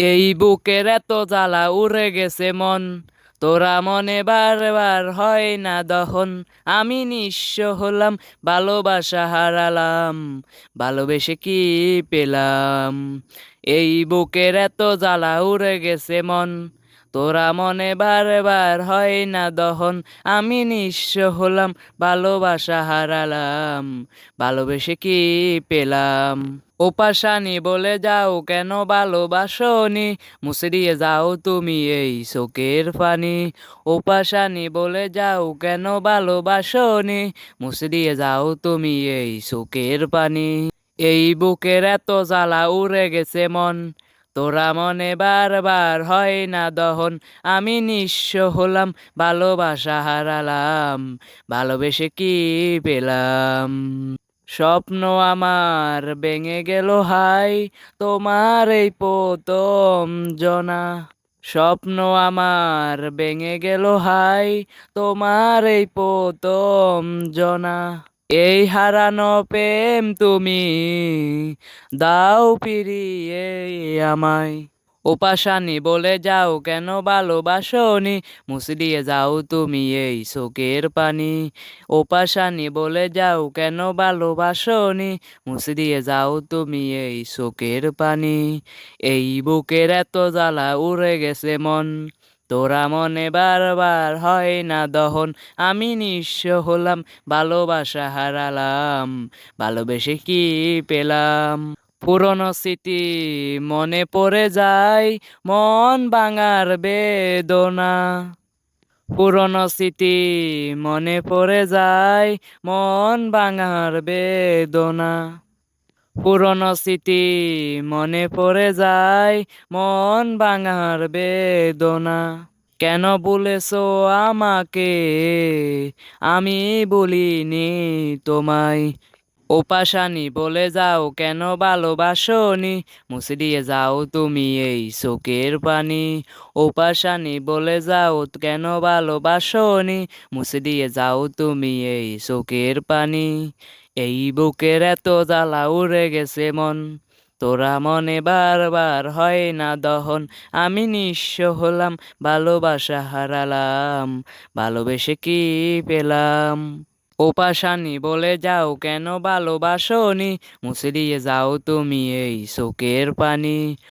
এই বুকের এত জ্বালা উড়ে গেছে মন, তোরা মনে বারবার হয় না দহন। আমি নিঃস্ব হলাম, ভালোবাসা হারালাম, ভালোবেসে কি পেলাম? এই বুকের এত জ্বালা উড়ে গেছে মন, তোরা মনে বারবার হয় না দহন। আমি নিঃস্ব হলাম, ভালোবাসা হারালাম, ভালোবেসে কি পেলাম? ওপাশানি বলে যাও কেন ভালোবাসনি, মুছে দিয়ে যাও তুমি এই চোখের পানি। ওপাশানি বলে যাও কেন ভালোবাসনি, মুছে দিয়ে যাও তুমি এই চোখের পানি। এই বুকের এত জ্বালা উড়ে গেছে মন, তোরা মনে বারবার হয় না দহন। আমি নিঃস্ব হলাম, ভালোবাসা হারালাম, ভালোবেসে কি পেলাম? স্বপ্ন আমার ভেঙে গেল হাই, তোমার এই প্রথম জনা। স্বপ্ন আমার ভেঙে গেল হাই, তোমার এই প্রথম জনা। এই হারানো প্রেম তুমি দাও ফিরিয়ে আমায়। ওপাশানি বলে যাও কেন ভালোবাসনি, মুছে দিয়ে যাও তুমি এই চোখের পানি। ওপাশানি বলে যাও কেন ভালোবাসনি, মুছে দিয়ে যাও তুমি এই চোখের পানি। এই বুকের এত জ্বালা উড়ে গেছে মন, তোরা মনে বারবার হয় না দহন। আমি নিঃস্ব হলাম, ভালোবাসা হারালাম, ভালোবেসে কি পেলাম? পুরনো স্মৃতি মনে পড়ে যায়, মন ভাঙার বেদনা। পুরনো স্মৃতি মনে পড়ে যায়, মন ভাঙার বেদনা। পুরনো স্মৃতি মনে পড়ে যায়, মন ভাঙার বেদনা। কেন বলেছো আমাকে, আমি বলিনি তোমায়? ওপাশানি বলে যাও কেন ভালোবাসনি, মুছে দিয়ে যাও তুমি এই চোখের পানি। ওপাশানি বলে যাও কেন ভালোবাসনি, মুছে দিয়ে যাও তুমি এই চোখের পানি। এই বুকের এত জ্বালা উড়ে গেছে মন, তোরা মনে বারবার হয় না দহন। আমি নিঃস্ব হলাম, ভালোবাসা হারালাম, ভালোবেসে কি পেলাম? ওপাশানি বলে যাও কেন ভালোবাসনি, মুছে দিয়ে যাও তুমি এই চোখের পানি।